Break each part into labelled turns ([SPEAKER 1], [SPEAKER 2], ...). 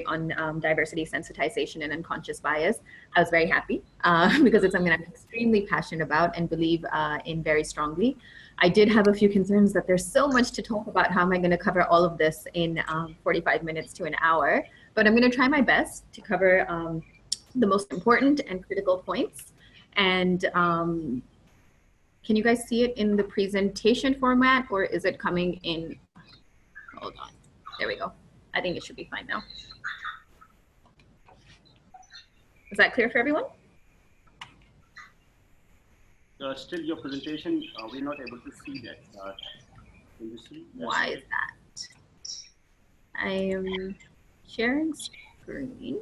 [SPEAKER 1] on diversity, sensitization, and unconscious bias, I was very happy because it's something I'm extremely passionate about and believe in very strongly. I did have a few concerns that there's so much to talk about. How am I going to cover all of this in 45 minutes to an hour? But I'm going to try my best to cover the most important and critical points. And can you guys see it in the presentation format, or is it coming in? Hold on. There we go. I think it should be fine now. Is that clear for everyone?
[SPEAKER 2] Still, your presentation, we're not able to see that. Can you see?
[SPEAKER 1] Why is that? I am sharing screen.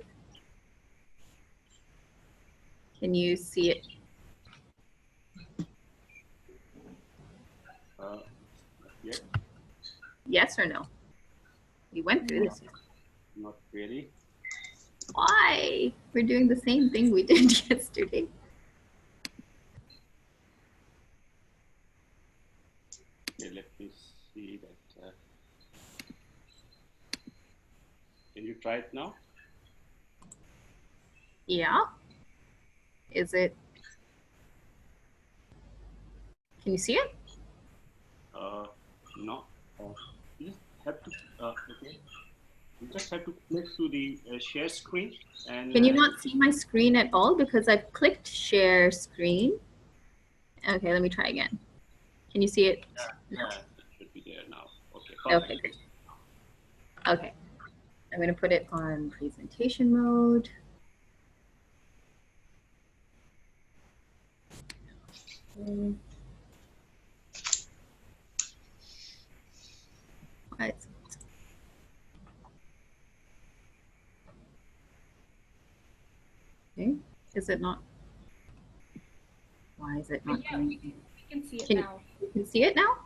[SPEAKER 1] Can you see it?
[SPEAKER 2] Yeah.
[SPEAKER 1] Yes or no? We went through this.
[SPEAKER 2] Not really.
[SPEAKER 1] Why? We're doing the same thing we did yesterday.
[SPEAKER 2] Okay, let me see that. Can you try it now?
[SPEAKER 1] Yeah. Is it? Can you see it?
[SPEAKER 2] No. You just have to. Okay. You just have to click to the share screen. And
[SPEAKER 1] can you not see my screen at all? Because I've clicked share screen. Okay, let me try again. Can you see it?
[SPEAKER 2] Yeah, it should be there now. Okay. Perfect.
[SPEAKER 1] Okay, great. Okay, I'm going to put it on presentation mode. What? Okay, is it not? Why is it not doing it?
[SPEAKER 3] We can see it now.
[SPEAKER 1] You can see it now?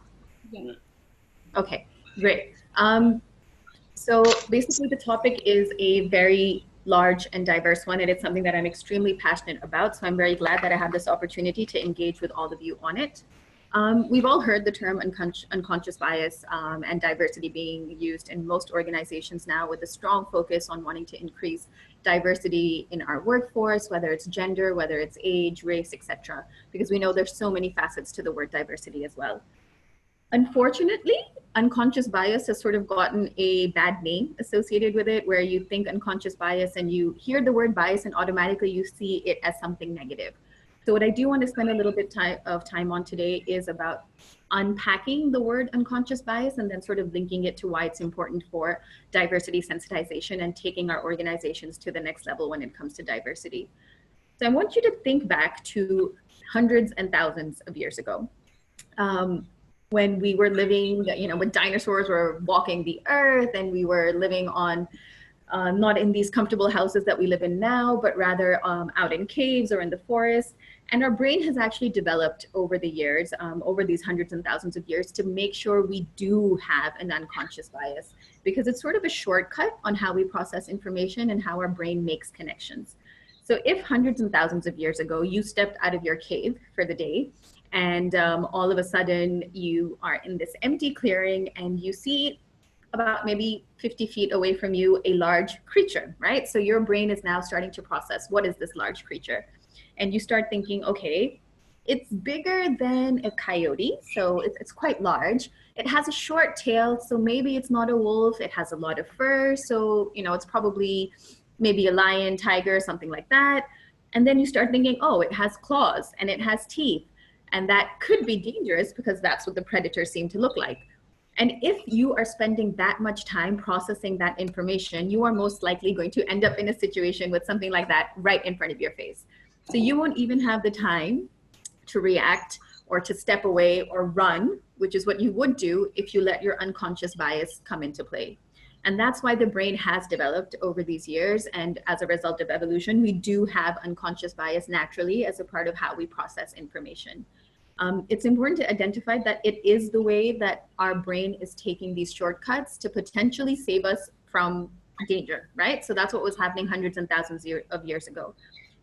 [SPEAKER 3] Yeah.
[SPEAKER 1] Okay, great. So basically the topic is a very large and diverse one, and it's something that I'm extremely passionate about. So I'm very glad that I have this opportunity to engage with all of you on it. We've all heard the term unconscious bias and diversity being used in most organizations now, with a strong focus on wanting to increase diversity in our workforce, whether it's gender, whether it's age, race, etc. Because we know there's so many facets to the word diversity as well. Unfortunately, unconscious bias has sort of gotten a bad name associated with it, where you think unconscious bias and you hear the word bias and automatically you see it as something negative. So what I do want to spend a little bit of time on today is about unpacking the word unconscious bias and then sort of linking it to why it's important for diversity sensitization and taking our organizations to the next level when it comes to diversity. So I want you to think back to hundreds and thousands of years ago. When we were living, when dinosaurs were walking the earth and we were living on not in these comfortable houses that we live in now, but rather out in caves or in the forest. And our brain has actually developed over the years, over these hundreds and thousands of years, to make sure we do have an unconscious bias, because it's sort of a shortcut on how we process information and how our brain makes connections. So if hundreds and thousands of years ago, you stepped out of your cave for the day, and all of a sudden you are in this empty clearing and you see about maybe 50 feet away from you a large creature, right? So your brain is now starting to process, what is this large creature? And you start thinking, okay, it's bigger than a coyote, so it's quite large. It has a short tail, so maybe it's not a wolf. It has a lot of fur, so it's probably maybe a lion, tiger, something like that. And then you start thinking, oh, it has claws and it has teeth, and that could be dangerous because that's what the predators seem to look like. And if you are spending that much time processing that information, you are most likely going to end up in a situation with something like that right in front of your face. So you won't even have the time to react or to step away or run, which is what you would do if you let your unconscious bias come into play. And that's why the brain has developed over these years. And as a result of evolution, we do have unconscious bias naturally as a part of how we process information. It's important to identify that it is the way that our brain is taking these shortcuts to potentially save us from danger, right? So that's what was happening hundreds and thousands of years ago.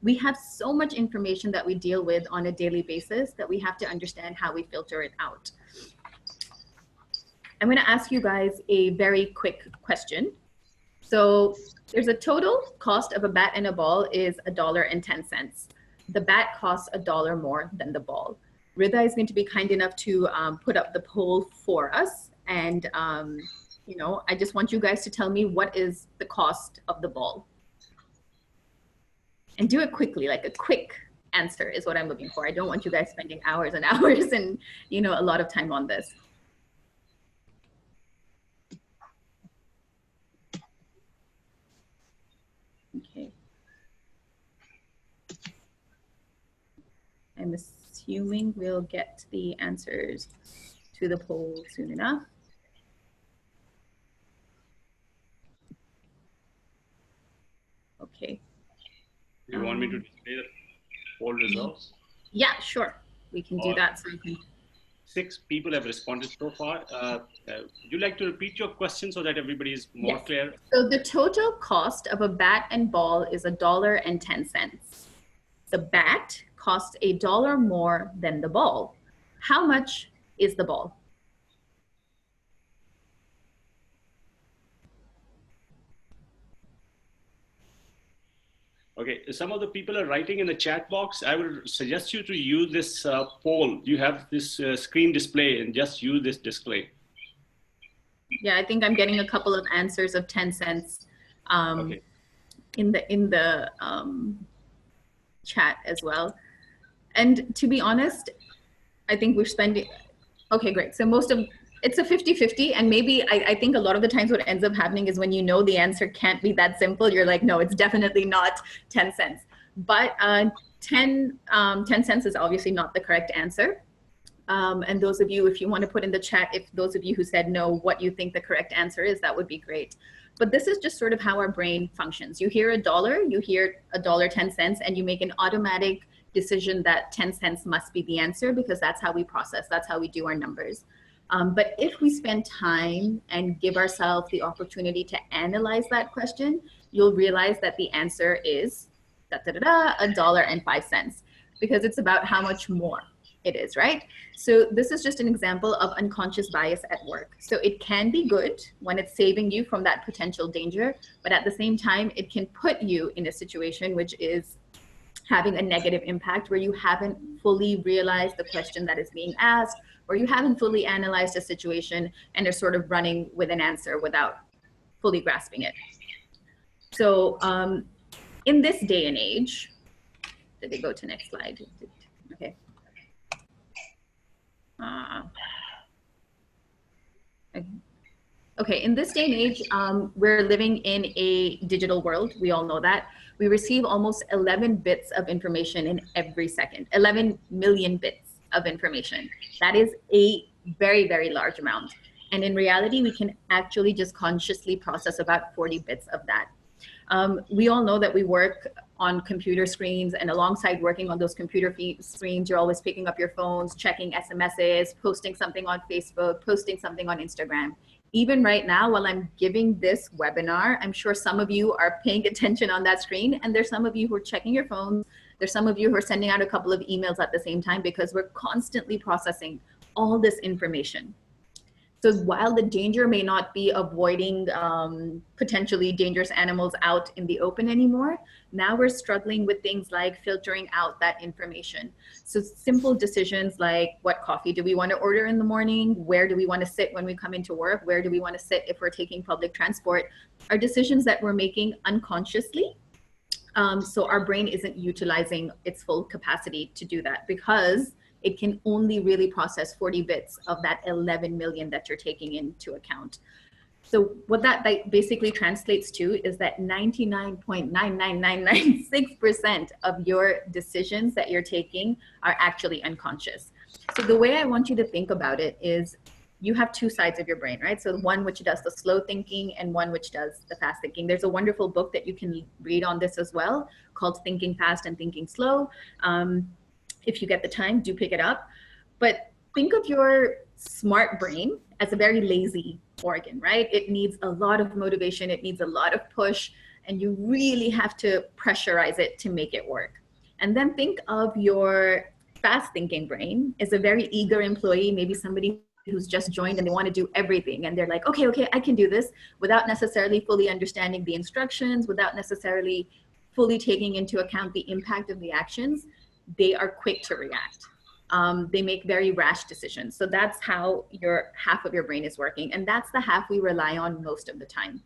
[SPEAKER 1] We have so much information that we deal with on a daily basis that we have to understand how we filter it out. I'm going to ask you guys a very quick question. So there's a total cost of a bat and a ball is $1.10. The bat costs $1 more than the ball. Rida is going to be kind enough to put up the poll for us. And, you know, I just want you guys to tell me what is the cost of the ball. And do it quickly, like a quick answer is what I'm looking for. I don't want you guys spending hours and hours and, you know, a lot of time on this. Okay. I'm assuming we'll get the answers to the poll soon enough. Okay.
[SPEAKER 2] Do you want me to display the poll results?
[SPEAKER 1] Yeah, sure. We can do that. So we can...
[SPEAKER 2] 6 people have responded so far. Would you like to repeat your question so that everybody is more clear?
[SPEAKER 1] So the total cost of a bat and ball is $1.10. The bat costs $1 more than the ball. How much is the ball?
[SPEAKER 2] Okay, some of the people are writing in the chat box. I would suggest you to use this poll. You have this screen display and just use this display.
[SPEAKER 1] Yeah, I think I'm getting a couple of answers of 10 cents in the chat as well. And to be honest, I think we're spending, okay, great. So most of, it's a 50-50, and maybe I think a lot of the times what ends up happening is when you know the answer can't be that simple, you're like, no, it's definitely not 10 cents. But 10 cents is obviously not the correct answer. And those of you, if you want to put in the chat, if those of you who said no, what you think the correct answer is, that would be great. But this is just sort of how our brain functions. You hear $1, you hear $1.10, and you make an automatic decision that 10 cents must be the answer because that's how we process, that's how we do our numbers. But if we spend time and give ourselves the opportunity to analyze that question, you'll realize that the answer is $1.05, because it's about how much more it is, right? So this is just an example of unconscious bias at work. So it can be good when it's saving you from that potential danger, but at the same time, it can put you in a situation which is having a negative impact where you haven't fully realized the question that is being asked, or you haven't fully analyzed a situation and are sort of running with an answer without fully grasping it. So in this day and age, did they go to next slide? Okay. Okay, in this day and age, we're living in a digital world. We all know that. We receive almost 11 bits of information in every second, 11 million bits of information. That is a very, very large amount. And in reality, we can actually just consciously process about 40 bits of that. We all know that we work on computer screens, and alongside working on those computer screens, you're always picking up your phones, checking SMSs, posting something on Facebook, posting something on Instagram. Even right now, while I'm giving this webinar, I'm sure some of you are paying attention on that screen, and there's some of you who are checking your phones. There's some of you who are sending out a couple of emails at the same time because we're constantly processing all this information. So while the danger may not be avoiding potentially dangerous animals out in the open anymore, now we're struggling with things like filtering out that information. So simple decisions like, what coffee do we want to order in the morning? Where do we want to sit when we come into work? Where do we want to sit if we're taking public transport? Are decisions that we're making unconsciously. So our brain isn't utilizing its full capacity to do that because it can only really process 40 bits of that 11 million that you're taking into account. So what that basically translates to is that 99.99996% of your decisions that you're taking are actually unconscious. So the way I want you to think about it is you have two sides of your brain, right? So one which does the slow thinking and one which does the fast thinking. There's a wonderful book that you can read on this as well called Thinking Fast and Thinking Slow. If you get the time, do pick it up. But think of your smart brain as a very lazy organ, right? It needs a lot of motivation, it needs a lot of push, and you really have to pressurize it to make it work. And then think of your fast thinking brain as a very eager employee, maybe somebody who's just joined and they want to do everything. And they're like, okay, I can do this, without necessarily fully understanding the instructions, without necessarily fully taking into account the impact of the actions. They are quick to react. They make very rash decisions. So that's how your half of your brain is working. And that's the half we rely on most of the time.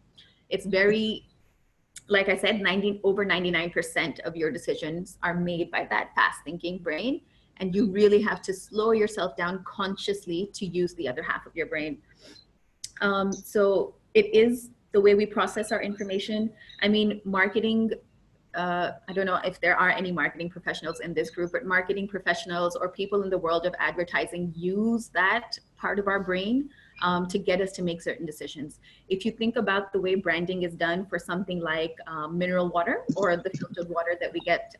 [SPEAKER 1] It's very, like I said, over 99% of your decisions are made by that fast thinking brain. And you really have to slow yourself down consciously to use the other half of your brain. So it is the way we process our information. I mean, marketing, I don't know if there are any marketing professionals in this group, but marketing professionals or people in the world of advertising use that part of our brain to get us to make certain decisions. If you think about the way branding is done for something like mineral water or the filtered water that we get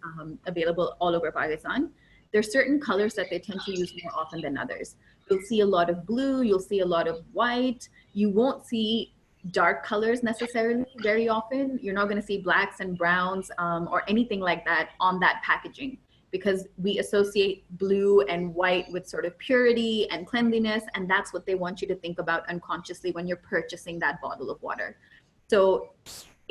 [SPEAKER 1] available all over Pakistan, there's certain colors that they tend to use more often than others. You'll see a lot of blue, you'll see a lot of white. You won't see dark colors necessarily very often. You're not going to see blacks and browns or anything like that on that packaging, because we associate blue and white with sort of purity and cleanliness, and that's what they want you to think about unconsciously when you're purchasing that bottle of water. So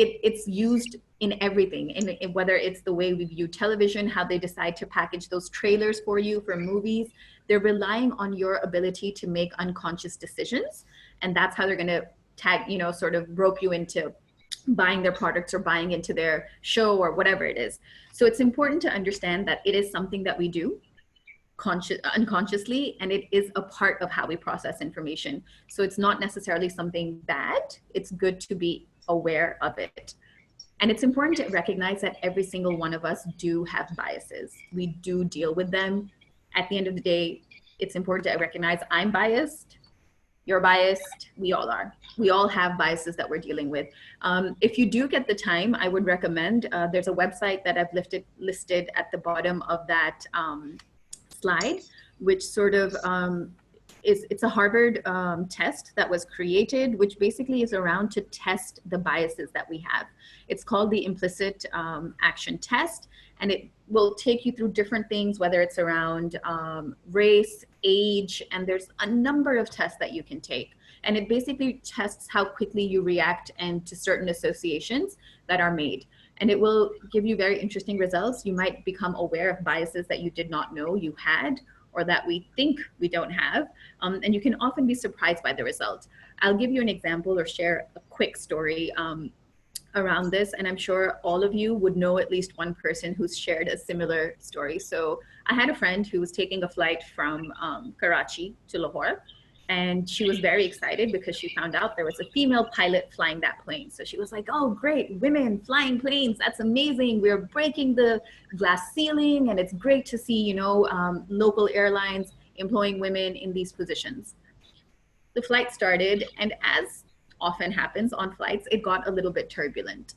[SPEAKER 1] it's used in everything, in whether it's the way we view television, how they decide to package those trailers for you for movies. They're relying on your ability to make unconscious decisions, and that's how they're going to tag, sort of rope you into buying their products or buying into their show or whatever it is. So it's important to understand that it is something that we do unconsciously, and it is a part of how we process information. So it's not necessarily something bad. It's good to be aware of it. And it's important to recognize that every single one of us do have biases. We do deal with them. At the end of the day, it's important to recognize I'm biased, you're biased, we all are. We all have biases that we're dealing with. If you do get the time, I would recommend, there's a website that I've listed at the bottom of that slide, which sort of it's a Harvard test that was created, which basically is around to test the biases that we have. It's called the Implicit Action Test, and it will take you through different things, whether it's around race, age, and there's a number of tests that you can take. And it basically tests how quickly you react and to certain associations that are made. And it will give you very interesting results. You might become aware of biases that you did not know you had, or that we think we don't have. And you can often be surprised by the results. I'll give you an example or share a quick story around this. And I'm sure all of you would know at least one person who's shared a similar story. So I had a friend who was taking a flight from Karachi to Lahore. And she was very excited because she found out there was a female pilot flying that plane. So she was like, oh, great, women flying planes. That's amazing. We're breaking the glass ceiling. And it's great to see, local airlines employing women in these positions. The flight started, and as often happens on flights, it got a little bit turbulent.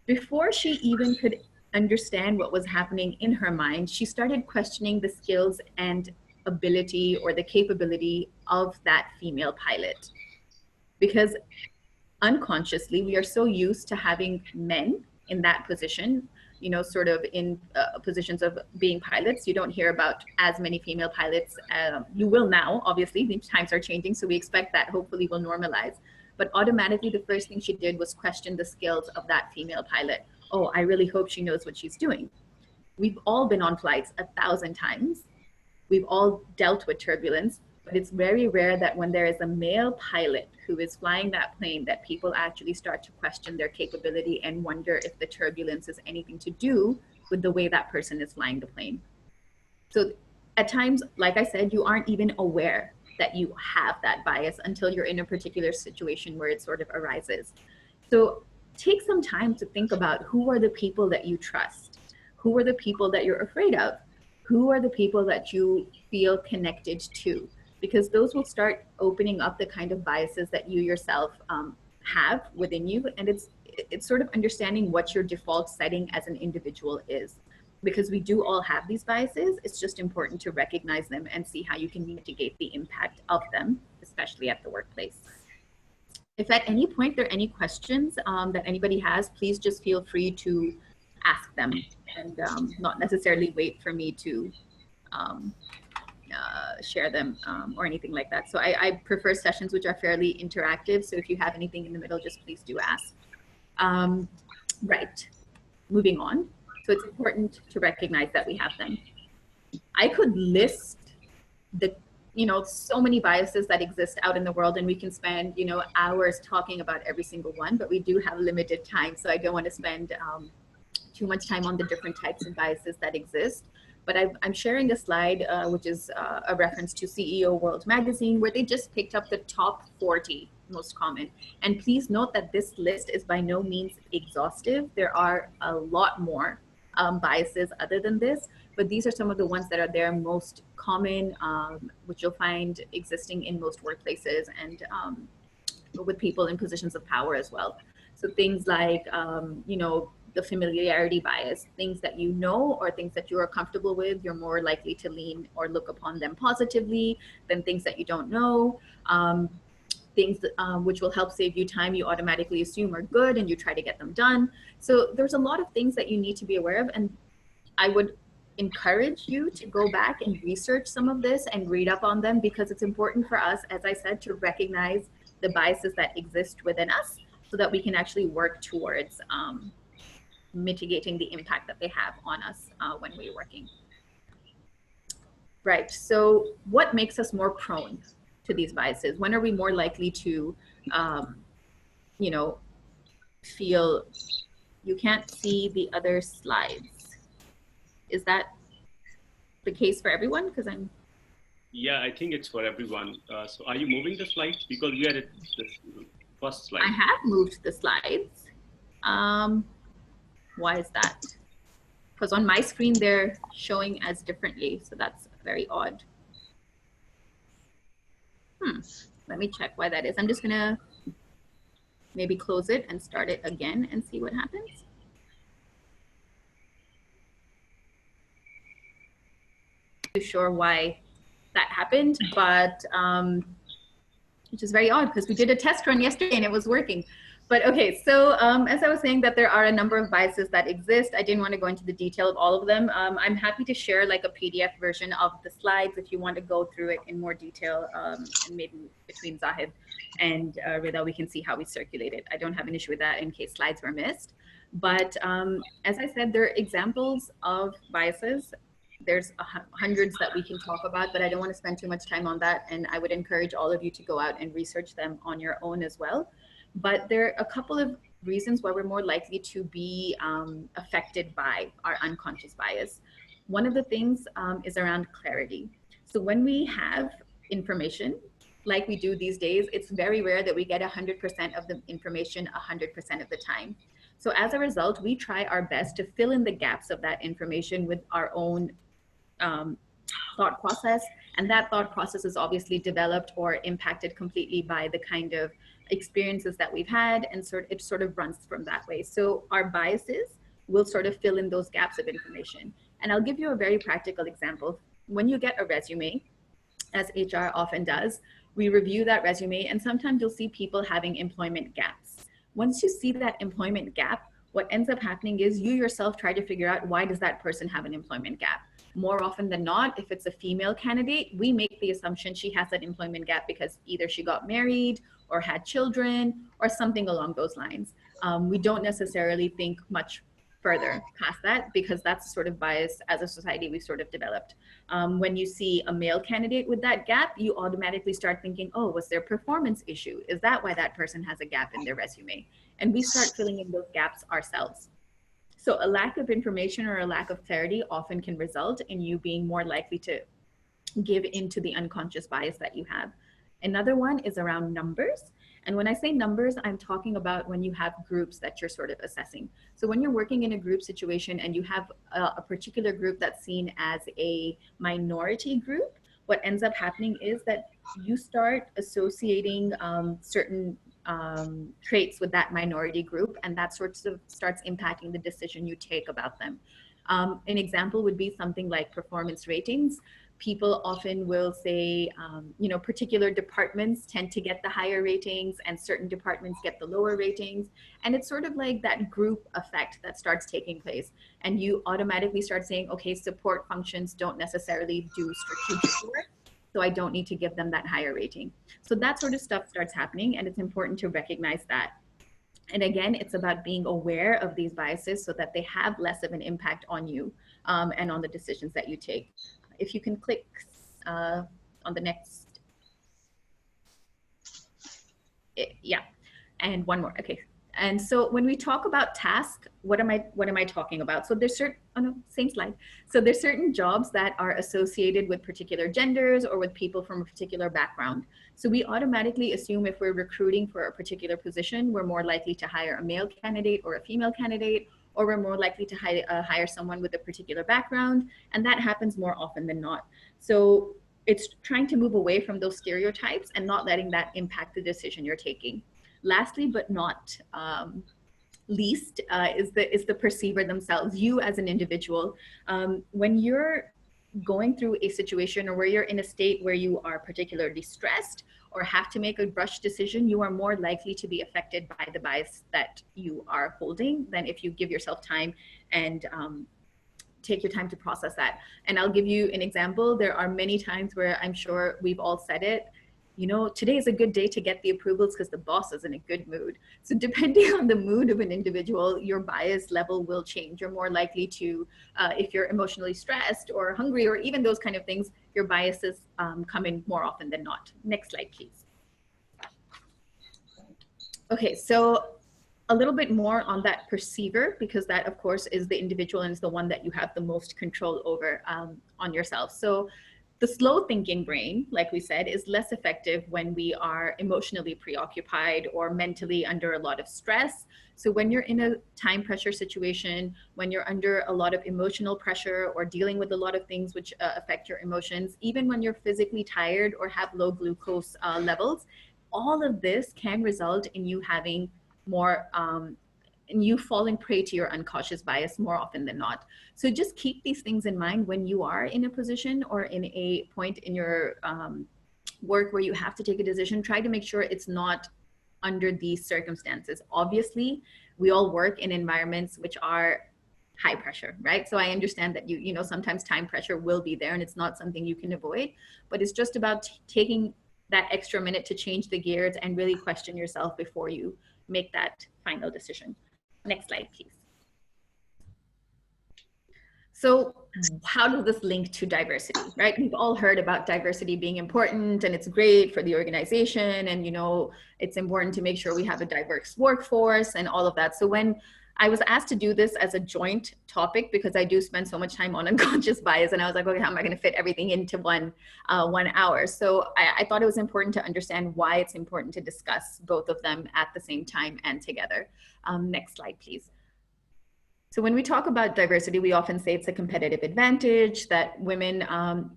[SPEAKER 1] Before she even could understand what was happening in her mind, she started questioning the skills and ability or the capability of that female pilot, because unconsciously we are so used to having men in that position, sort of in positions of being pilots. You don't hear about as many female pilots. You will now, obviously, the times are changing, so we expect that hopefully will normalize. But automatically the first thing she did was question the skills of that female pilot. Oh, I really hope she knows what she's doing. We've all been on flights 1,000 times. We've all dealt with turbulence, but it's very rare that when there is a male pilot who is flying that plane, that people actually start to question their capability and wonder if the turbulence has anything to do with the way that person is flying the plane. So at times, like I said, you aren't even aware that you have that bias until you're in a particular situation where it sort of arises. So take some time to think about who are the people that you trust, who are the people that you're afraid of, who are the people that you feel connected to, because those will start opening up the kind of biases that you yourself have within you. And it's sort of understanding what your default setting as an individual is, because we do all have these biases. It's just important to recognize them and see how you can mitigate the impact of them, especially at the workplace. If at any point there are any questions that anybody has, please just feel free to ask them, and not necessarily wait for me to share them or anything like that. So I prefer sessions which are fairly interactive. So if you have anything in the middle, just please do ask. Right, moving on. So it's important to recognize that we have them. I could list the so many biases that exist out in the world, and we can spend hours talking about every single one, but we do have limited time, so I don't want to spend too much time on the different types of biases that exist. But I'm sharing a slide which is a reference to CEO World magazine, where they just picked up the top 40 most common. And please note that this list is by no means exhaustive. There are a lot more biases other than this, but these are some of the ones that are there most common, which you'll find existing in most workplaces and with people in positions of power as well. So things like, the familiarity bias, things that you know or things that you are comfortable with, you're more likely to lean or look upon them positively than things that you don't know. Things which will help save you time, you automatically assume are good and you try to get them done. So there's a lot of things that you need to be aware of, and I would encourage you to go back and research some of this and read up on them, because it's important for us, as I said, to recognize the biases that exist within us so that we can actually work towards mitigating the impact that they have on us when we're working. Right, so what makes us more prone to these biases? When are we more likely to, feel, you can't see the other slides. Is that the case for everyone? Because I'm...
[SPEAKER 2] Yeah, I think it's for everyone. So are you moving the slides? Because we are at the first slide.
[SPEAKER 1] I have moved the slides. Why is that? Because on my screen, they're showing as differently. So that's very odd. Let me check why that is. I'm just gonna maybe close it and start it again and see what happens. Not too sure why that happened, but which is very odd because we did a test run yesterday and it was working. But okay, so as I was saying that there are a number of biases that exist. I didn't want to go into the detail of all of them. I'm happy to share like a PDF version of the slides if you want to go through it in more detail, and maybe between Zahid and Rida, we can see how we circulate it. I don't have an issue with that in case slides were missed. But as I said, there are examples of biases. There's hundreds that we can talk about, but I don't want to spend too much time on that. And I would encourage all of you to go out and research them on your own as well. But there are a couple of reasons why we're more likely to be affected by our unconscious bias. One of the things is around clarity. So when we have information, like we do these days, it's very rare that we get 100% of the information 100% of the time. So as a result, we try our best to fill in the gaps of that information with our own thought process. And that thought process is obviously developed or impacted completely by the kind of experiences that we've had, and it sort of runs from that way. So our biases will sort of fill in those gaps of information. And I'll give you a very practical example. When you get a resume, as HR often does, we review that resume, and sometimes you'll see people having employment gaps. Once you see that employment gap, what ends up happening is you yourself try to figure out, why does that person have an employment gap? More often than not, if it's a female candidate, we make the assumption she has that employment gap because either she got married or had children or something along those lines. We don't necessarily think much further past that, because that's sort of bias as a society we've sort of developed. When you see a male candidate with that gap, you automatically start thinking, oh, was there a performance issue? Is that why that person has a gap in their resume? And we start filling in those gaps ourselves. So a lack of information or a lack of clarity often can result in you being more likely to give into the unconscious bias that you have. Another one is around numbers. And when I say numbers, I'm talking about when you have groups that you're sort of assessing. So when you're working in a group situation and you have a particular group that's seen as a minority group, what ends up happening is that you start associating certain traits with that minority group, and that sort of starts impacting the decision you take about them. An example would be something like performance ratings. people often will say, you know, particular departments tend to get the higher ratings and certain departments get the lower ratings. And it's sort of like that group effect that starts taking place. And you automatically start saying, okay, support functions don't necessarily do strategic work, so I don't need to give them that higher rating. So that sort of stuff starts happening, and it's important to recognize that. And again, it's about being aware of these biases so that they have less of an impact on you and on the decisions that you take. If you can click on the next, yeah, and one more, okay. And so when we talk about task, what am I talking about? So there's certain, oh no, same slide. So there's certain jobs that are associated with particular genders or with people from a particular background. So we automatically assume if we're recruiting for a particular position, we're more likely to hire a male candidate or a female candidate, or we're more likely to hire someone with a particular background. And that happens more often than not. So it's trying to move away from those stereotypes and not letting that impact the decision you're taking. Lastly, but not least, is the perceiver themselves, you as an individual. When you're going through a situation or where you're in a state where you are particularly stressed or have to make a rush decision, you are more likely to be affected by the bias that you are holding than if you give yourself time and take your time to process that. And I'll give you an example. There are many times where I'm sure we've all said it, you know, today is a good day to get the approvals because the boss is in a good mood. So depending on the mood of an individual, your bias level will change. You're more likely to, if you're emotionally stressed or hungry or even those kind of things, your biases come in more often than not. Next slide, please. Okay, so a little bit more on that perceiver, because that of course is the individual and is the one that you have the most control over on yourself. So the slow thinking brain, like we said, is less effective when we are emotionally preoccupied or mentally under a lot of stress. So when you're in a time pressure situation, when you're under a lot of emotional pressure or dealing with a lot of things which affect your emotions, even when you're physically tired or have low glucose levels, all of this can result in you having more and you falling prey to your unconscious bias more often than not. So just keep these things in mind when you are in a position or in a point in your work where you have to take a decision. Try to make sure it's not under these circumstances. Obviously, we all work in environments which are high pressure, right? So I understand that you know, sometimes time pressure will be there and it's not something you can avoid, but it's just about taking that extra minute to change the gears and really question yourself before you make that final decision. Next slide, please. So how does this link to diversity, right? We've all heard about diversity being important and it's great for the organization and, you know, it's important to make sure we have a diverse workforce and all of that. So when I was asked to do this as a joint topic, because I do spend so much time on unconscious bias, and I was like, okay, how am I going to fit everything into one hour? So I thought it was important to understand why it's important to discuss both of them at the same time and together. Next slide, please. So when we talk about diversity, we often say it's a competitive advantage, that women,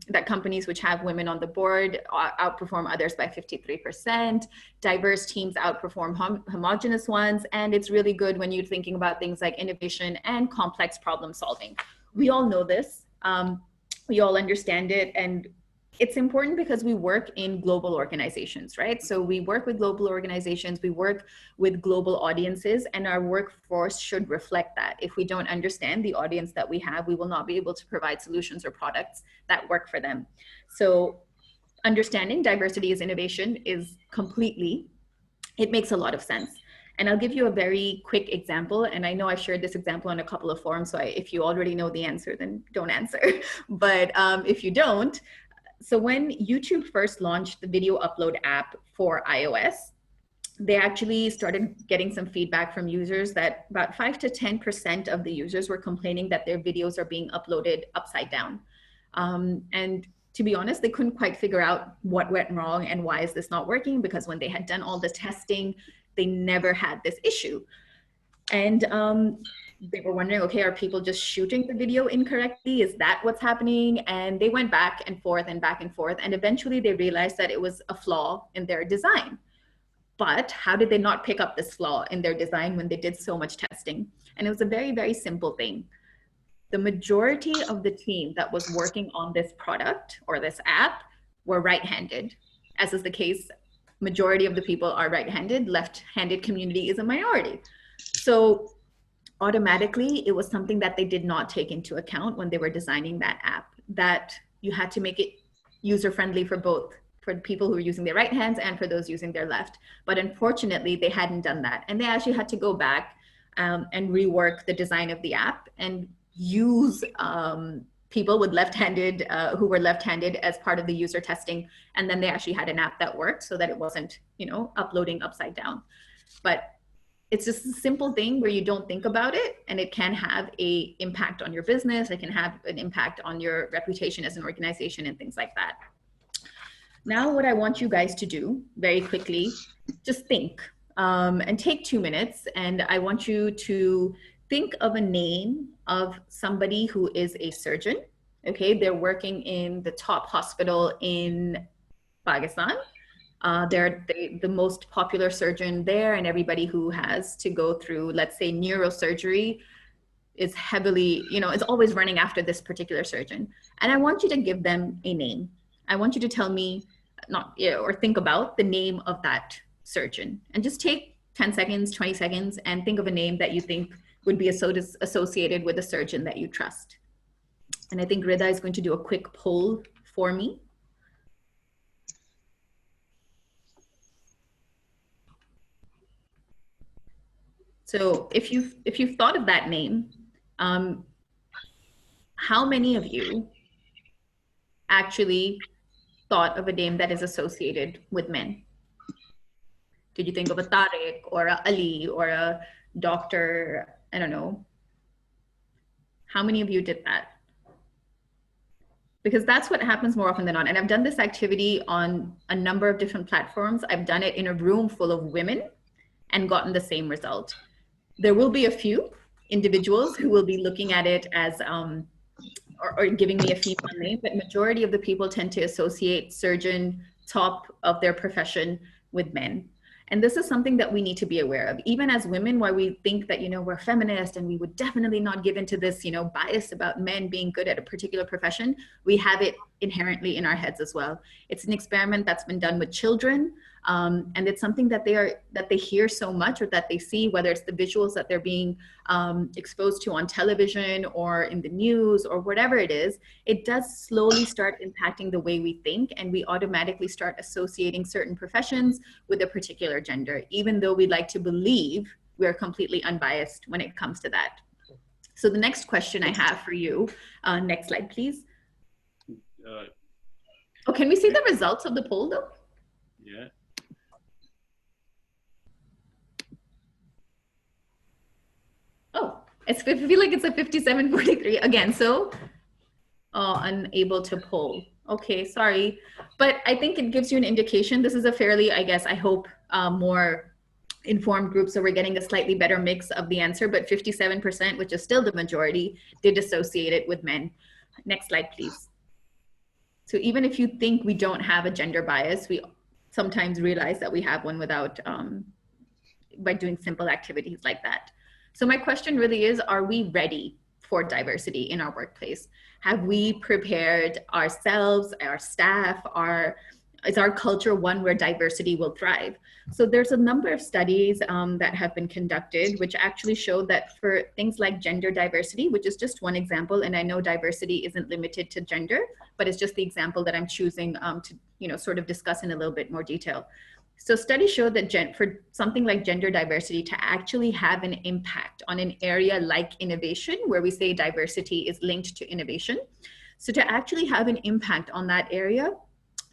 [SPEAKER 1] that companies which have women on the board outperform others by 53%, diverse teams outperform homogenous ones, and it's really good when you're thinking about things like innovation and complex problem solving. We all know this, we all understand it, and it's important because we work in global organizations, right? So we work with global organizations, we work with global audiences, and our workforce should reflect that. If we don't understand the audience that we have, we will not be able to provide solutions or products that work for them. So understanding diversity as innovation is completely, it makes a lot of sense. And I'll give you a very quick example. And I know I've shared this example on a couple of forums, so if you already know the answer, then don't answer. But if you don't, so when YouTube first launched the video upload app for iOS, they actually started getting some feedback from users that about 5 to 10% of the users were complaining that their videos are being uploaded upside down. And to be honest, they couldn't quite figure out what went wrong and why is this not working, because when they had done all the testing, they never had this issue. And they were wondering, okay, are people just shooting the video incorrectly? Is that what's happening? And they went back and forth and back and forth. And eventually they realized that it was a flaw in their design. But how did they not pick up this flaw in their design when they did so much testing? And it was a very, very simple thing. the majority of the team that was working on this product or this app were right-handed. As is the case, majority of the people are right-handed. Left-handed community is a minority. So automatically, it was something that they did not take into account when they were designing that app, that you had to make it user-friendly for both, for people who are using their right hands and for those using their left. But unfortunately, they hadn't done that. And they actually had to go back and rework the design of the app and use people with left-handed, who were left-handed as part of the user testing. And then they actually had an app that worked so that it wasn't, you know, uploading upside down. But it's just a simple thing where you don't think about it, and it can have an impact on your business. It can have an impact on your reputation as an organization and things like that. Now, what I want you guys to do very quickly, just think and take 2 minutes. And I want you to think of a name of somebody who is a surgeon. Okay, they're working in the top hospital in Pakistan. They're the most popular surgeon there, and everybody who has to go through, let's say, neurosurgery is heavily, you know, is always running after this particular surgeon. And I want you to give them a name. I want you to tell me, or think about the name of that surgeon. And just take 10 seconds, 20 seconds, and think of a name that you think would be associated with a surgeon that you trust. And I think Rida is going to do a quick poll for me. So if you've thought of that name, how many of you actually thought of a name that is associated with men? Did you think of a Tariq or a Ali or a doctor? I don't know. How many of you did that? Because that's what happens more often than not. And I've done this activity on a number of different platforms. I've done it in a room full of women and gotten the same result. There will be a few individuals who will be looking at it as, or giving me a female name, but majority of the people tend to associate surgeon, top of their profession, with men. And this is something that we need to be aware of. Even as women, why we think that, you know, we're feminist and we would definitely not give into this, you know, bias about men being good at a particular profession, we have it inherently in our heads as well. It's an experiment that's been done with children. And it's something that they hear so much, or that they see, whether it's the visuals that they're being exposed to on television or in the news or whatever it is, it does slowly start impacting the way we think, and we automatically start associating certain professions with a particular gender, even though we'd like to believe we're completely unbiased when it comes to that. So the next question I have for you, next slide, please. Oh, can we see the results of the poll though?
[SPEAKER 2] Yeah.
[SPEAKER 1] Oh, I feel like it's a 57-43 again. So unable to poll. Okay, sorry. But I think it gives you an indication. This is a fairly, I guess, I hope more informed group. So we're getting a slightly better mix of the answer, but 57%, which is still the majority, did associate it with men. Next slide, please. So even if you think we don't have a gender bias, we sometimes realize that we have one without, by doing simple activities like that. So my question really is, are we ready for diversity in our workplace? Have we prepared ourselves, our staff, is our culture one where diversity will thrive? So there's a number of studies that have been conducted, which actually show that for things like gender diversity, which is just one example, and I know diversity isn't limited to gender, but it's just the example that I'm choosing to sort of discuss in a little bit more detail. So studies show that for something like gender diversity to actually have an impact on an area like innovation, where we say diversity is linked to innovation. So to actually have an impact on that area,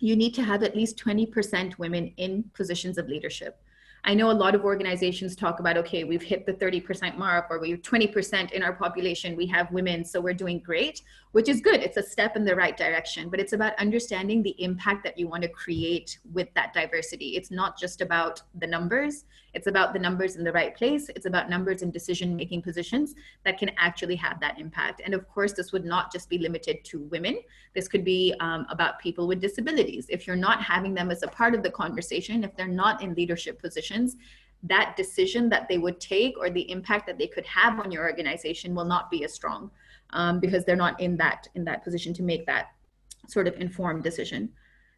[SPEAKER 1] you need to have at least 20% women in positions of leadership. I know a lot of organizations talk about, okay, we've hit the 30% mark, or we're 20% in our population, we have women, so we're doing great, which is good. It's a step in the right direction, but it's about understanding the impact that you want to create with that diversity. It's not just about the numbers. It's about the numbers in the right place. It's about numbers in decision-making positions that can actually have that impact. And of course, this would not just be limited to women. This could be about people with disabilities. If you're not having them as a part of the conversation, if they're not in leadership positions, that decision that they would take or the impact that they could have on your organization will not be as strong, because they're not in that position to make that sort of informed decision.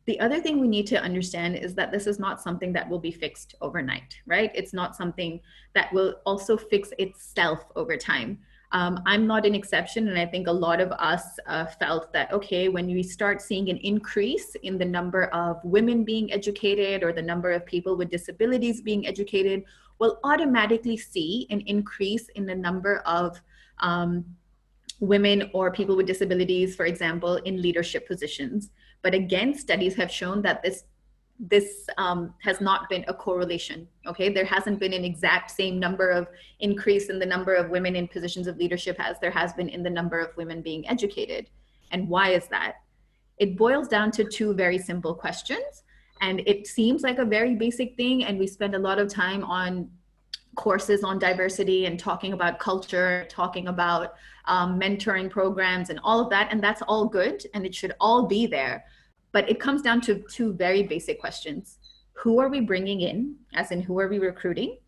[SPEAKER 1] The other thing we need to understand is that this is not something that will be fixed overnight, right? It's not something that will also fix itself over time. I'm not an exception, and I think a lot of us felt that, okay, when we start seeing an increase in the number of women being educated or the number of people with disabilities being educated, we'll automatically see an increase in the number of women or people with disabilities, for example, in leadership positions. But again, studies have shown that this has not been a correlation, okay? There hasn't been an exact same number of increase in the number of women in positions of leadership as there has been in the number of women being educated. And why is that? It boils down to two very simple questions. And it seems like a very basic thing, and we spend a lot of time on courses on diversity and talking about culture, talking about mentoring programs and all of that. And that's all good, and it should all be there. But it comes down to two very basic questions. Who are we bringing in, as in who are we recruiting,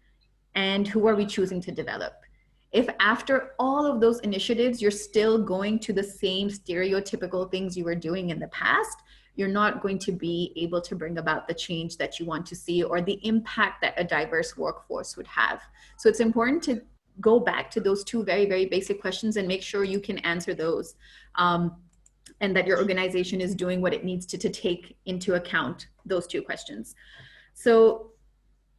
[SPEAKER 1] and who are we choosing to develop? If after all of those initiatives, you're still going to the same stereotypical things you were doing in the past, you're not going to be able to bring about the change that you want to see or the impact that a diverse workforce would have. So it's important to go back to those two very, very basic questions and make sure you can answer those. And that your organization is doing what it needs to take into account those two questions. So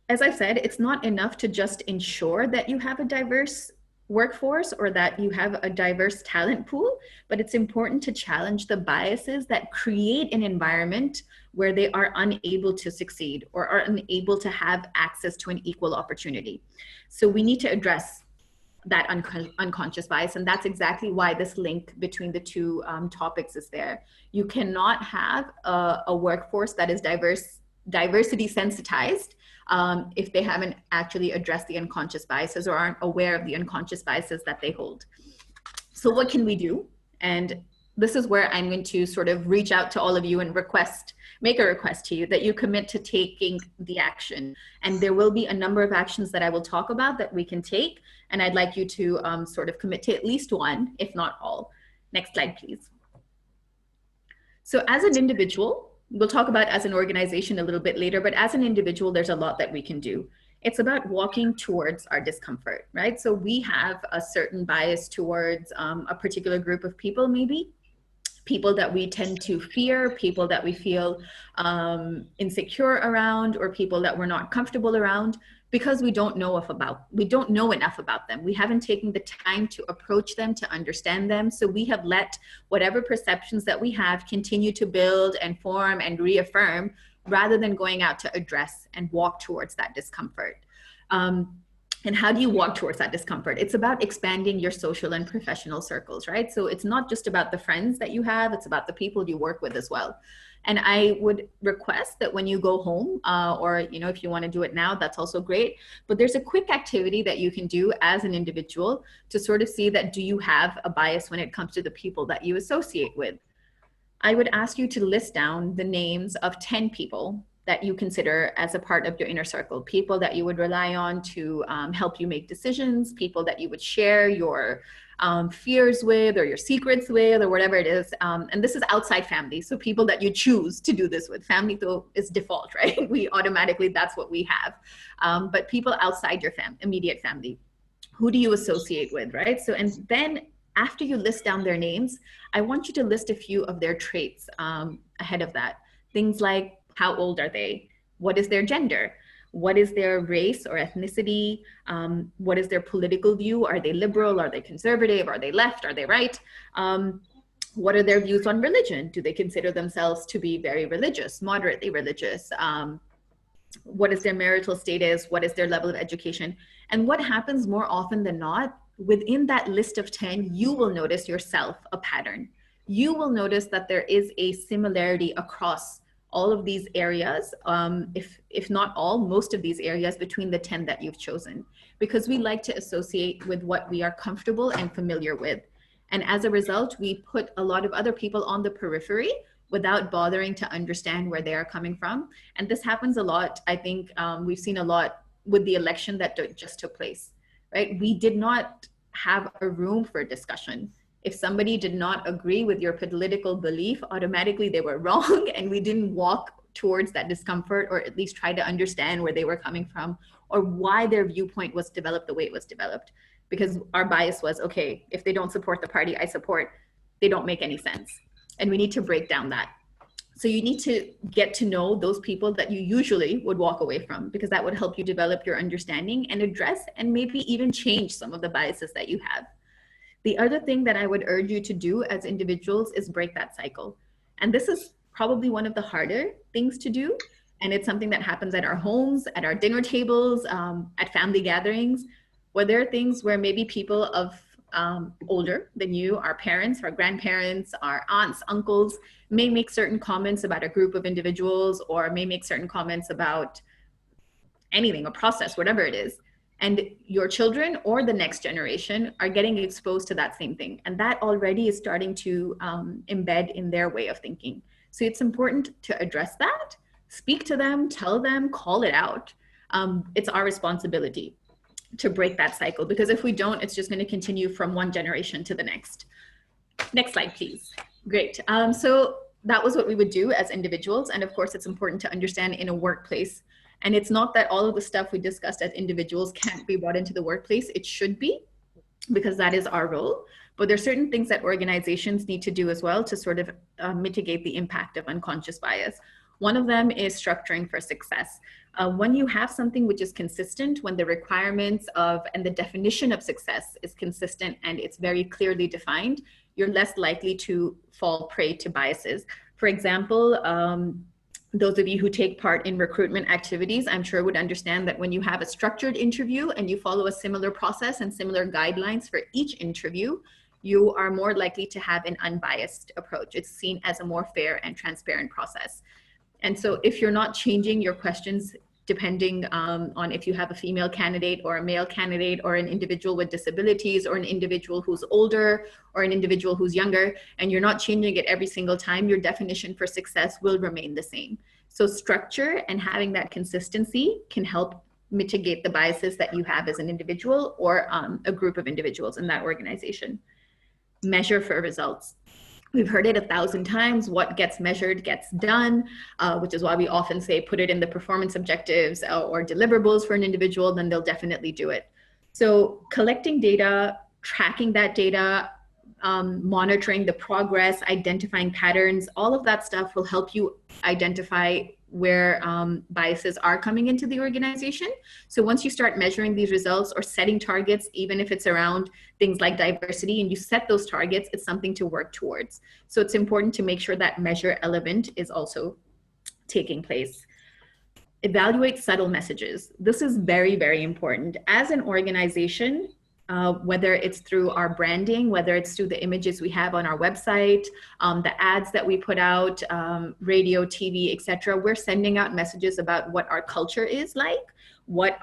[SPEAKER 1] as I said, it's not enough to just ensure that you have a diverse workforce or that you have a diverse talent pool, but it's important to challenge the biases that create an environment where they are unable to succeed or are unable to have access to an equal opportunity. So we need to address that unconscious bias, and that's exactly why this link between the two topics is there. You cannot have a workforce that is diversity sensitized if they haven't actually addressed the unconscious biases or aren't aware of the unconscious biases that they hold. So what can we do? And this is where I'm going to sort of reach out to all of you and make a request to you that you commit to taking the action. And there will be a number of actions that I will talk about that we can take. And I'd like you to sort of commit to at least one, if not all. Next slide, please. So as an individual, we'll talk about as an organization a little bit later, but as an individual, there's a lot that we can do. It's about walking towards our discomfort, right? So we have a certain bias towards a particular group of people, maybe people that we tend to fear, people that we feel insecure around, or people that we're not comfortable around, because we don't know enough about them. We haven't taken the time to approach them, to understand them. So we have let whatever perceptions that we have continue to build and form and reaffirm, rather than going out to address and walk towards that discomfort. And how do you walk towards that discomfort? It's about expanding your social and professional circles, right? So it's not just about the friends that you have, it's about the people you work with as well. And I would request that when you go home, or if you want to do it now, that's also great. But there's a quick activity that you can do as an individual to sort of see that, do you have a bias when it comes to the people that you associate with? I would ask you to list down the names of 10 people that you consider as a part of your inner circle, people that you would rely on to help you make decisions, people that you would share your fears with or your secrets with or whatever it is. And this is outside family, so people that you choose to do this with. Family though is default, right? We automatically, that's what we have. But people outside your immediate family, who do you associate with, right? So, and then after you list down their names, I want you to list a few of their traits ahead of that. Things like, how old are they? What is their gender? What is their race or ethnicity? What is their political view? Are they liberal? Are they conservative? Are they left? Are they right? What are their views on religion? Do they consider themselves to be very religious, moderately religious? What is their marital status? What is their level of education? And what happens more often than not, within that list of 10, you will notice yourself a pattern. You will notice that there is a similarity across all of these areas, if not all, most of these areas between the 10 that you've chosen, because we like to associate with what we are comfortable and familiar with. And as a result, we put a lot of other people on the periphery without bothering to understand where they are coming from. And this happens a lot. I think we've seen a lot with the election that just took place, right? We did not have a room for discussion. If somebody did not agree with your political belief, automatically they were wrong, and we didn't walk towards that discomfort, or at least try to understand where they were coming from or why their viewpoint was developed the way it was developed. Because our bias was, okay, if they don't support the party I support, they don't make any sense. And we need to break down that. So you need to get to know those people that you usually would walk away from, because that would help you develop your understanding and address and maybe even change some of the biases that you have. The other thing that I would urge you to do as individuals is break that cycle. And this is probably one of the harder things to do. And it's something that happens at our homes, at our dinner tables, at family gatherings, where there are things where maybe people of older than you, our parents, our grandparents, our aunts, uncles, may make certain comments about a group of individuals, or may make certain comments about anything, a process, whatever it is. And your children or the next generation are getting exposed to that same thing. And that already is starting to embed in their way of thinking. So it's important to address that, speak to them, tell them, call it out. It's our responsibility to break that cycle, because if we don't, it's just going to continue from one generation to the next. Next slide, please. Great. So that was what we would do as individuals. And of course, it's important to understand in a workplace. And it's not that all of the stuff we discussed as individuals can't be brought into the workplace. It should be, because that is our role. But there's certain things that organizations need to do as well to sort of mitigate the impact of unconscious bias. One of them is structuring for success. When you have something which is consistent, when the requirements of and the definition of success is consistent and it's very clearly defined, you're less likely to fall prey to biases. For example, those of you who take part in recruitment activities, I'm sure would understand that when you have a structured interview and you follow a similar process and similar guidelines for each interview, you are more likely to have an unbiased approach. It's seen as a more fair and transparent process. And so if you're not changing your questions depending on if you have a female candidate or a male candidate or an individual with disabilities or an individual who's older or an individual who's younger, and you're not changing it every single time, your definition for success will remain the same. So structure and having that consistency can help mitigate the biases that you have as an individual or a group of individuals in that organization. Measure for results. We've heard it 1,000 times, what gets measured gets done, which is why we often say put it in the performance objectives or deliverables for an individual, then they'll definitely do it. So collecting data, tracking that data, monitoring the progress, identifying patterns, all of that stuff will help you identify where biases are coming into the organization. So once you start measuring these results or setting targets, even if it's around things like diversity, and you set those targets, it's something to work towards. So it's important to make sure that measure element is also taking place. Evaluate subtle messages. This is very, very important. As an organization, whether it's through our branding, whether it's through the images we have on our website, the ads that we put out, radio, TV, etc., we're sending out messages about what our culture is like, what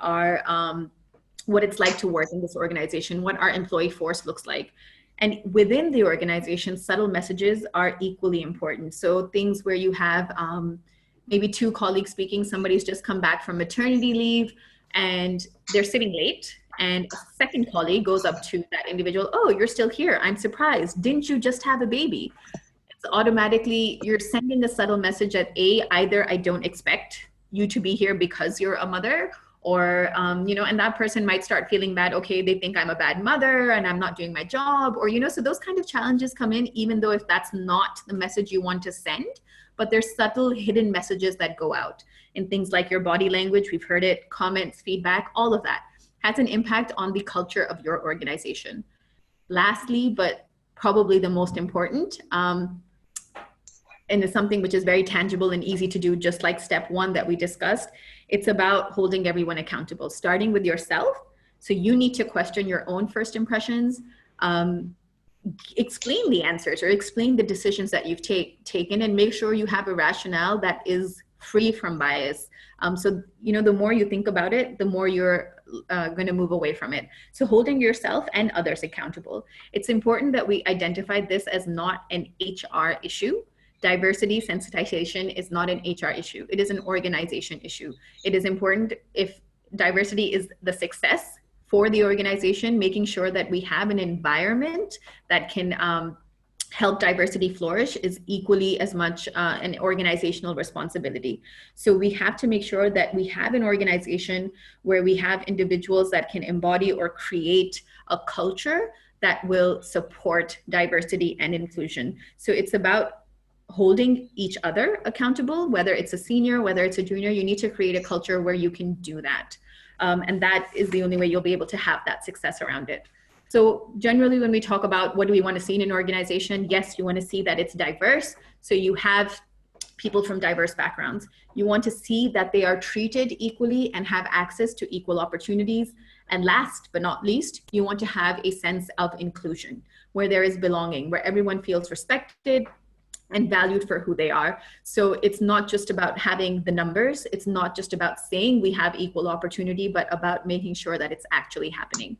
[SPEAKER 1] it's like to work in this organization, what our employee force looks like. And within the organization, subtle messages are equally important. So things where you have maybe two colleagues speaking, somebody's just come back from maternity leave and they're sitting late, and a second colleague goes up to that individual, oh, you're still here, I'm surprised, didn't you just have a baby? It's automatically, you're sending a subtle message that either I don't expect you to be here because you're a mother, or and that person might start feeling bad, okay, they think I'm a bad mother and I'm not doing my job, or so those kind of challenges come in, even though if that's not the message you want to send, but there's subtle hidden messages that go out in things like your body language, we've heard it, comments, feedback, all of that has an impact on the culture of your organization. Lastly, but probably the most important, and it's something which is very tangible and easy to do, just like step one that we discussed, it's about holding everyone accountable, starting with yourself. So you need to question your own first impressions, explain the answers or explain the decisions that you've taken, and make sure you have a rationale that is free from bias. So, the more you think about it, the more you're going to move away from it. So holding yourself and others accountable. It's important that we identify this as not an HR issue. Diversity, sensitization is not an HR issue. It is an organization issue. It is important if diversity is the success for the organization, making sure that we have an environment that can help diversity flourish is equally as much an organizational responsibility. So we have to make sure that we have an organization where we have individuals that can embody or create a culture that will support diversity and inclusion. So it's about holding each other accountable, whether it's a senior, whether it's a junior. You need to create a culture where you can do that. And that is the only way you'll be able to have that success around it. So generally, when we talk about what do we want to see in an organization, yes, you want to see that it's diverse. So you have people from diverse backgrounds. You want to see that they are treated equally and have access to equal opportunities. And last but not least, you want to have a sense of inclusion, where there is belonging, where everyone feels respected and valued for who they are. So it's not just about having the numbers. It's not just about saying we have equal opportunity, but about making sure that it's actually happening.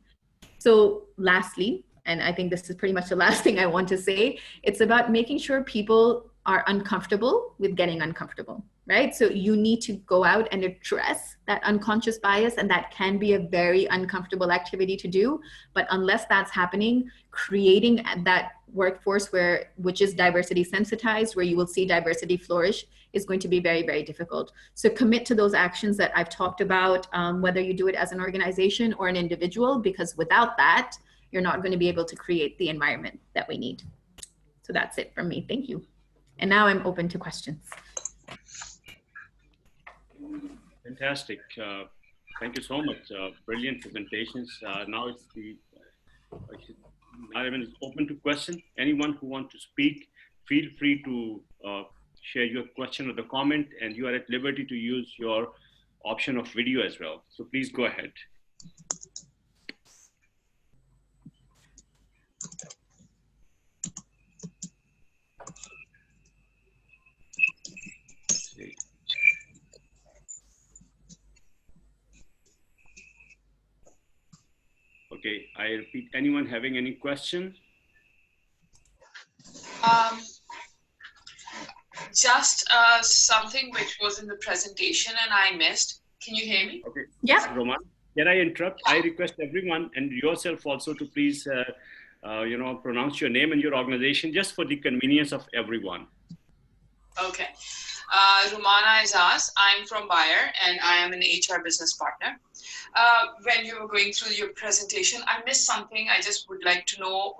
[SPEAKER 1] So lastly, and I think this is pretty much the last thing I want to say, it's about making sure people are uncomfortable with getting uncomfortable, right? So you need to go out and address that unconscious bias, and that can be a very uncomfortable activity to do. But unless that's happening, creating that workforce which is diversity sensitized, where you will see diversity flourish, is going to be very, very difficult. So commit to those actions that I've talked about, whether you do it as an organization or an individual, because without that, you're not going to be able to create the environment that we need. So that's it from me. Thank you. And now I'm open to questions.
[SPEAKER 2] Fantastic. Thank you so much. Brilliant presentations. Now it's Nariman is open to question. Anyone who wants to speak, feel free to share your question or the comment, and you are at liberty to use your option of video as well. So please go ahead. Okay, I repeat, anyone having any question?
[SPEAKER 3] Just something which was in the presentation and I missed. Can you hear me?
[SPEAKER 2] Okay.
[SPEAKER 1] Yeah.
[SPEAKER 2] Roman, can I interrupt? I request everyone and yourself also to please, pronounce your name and your organization just for the convenience of everyone.
[SPEAKER 3] Okay. Rumana Azaz, I'm from Bayer and I am an HR business partner. When you were going through your presentation, I missed something. I just would like to know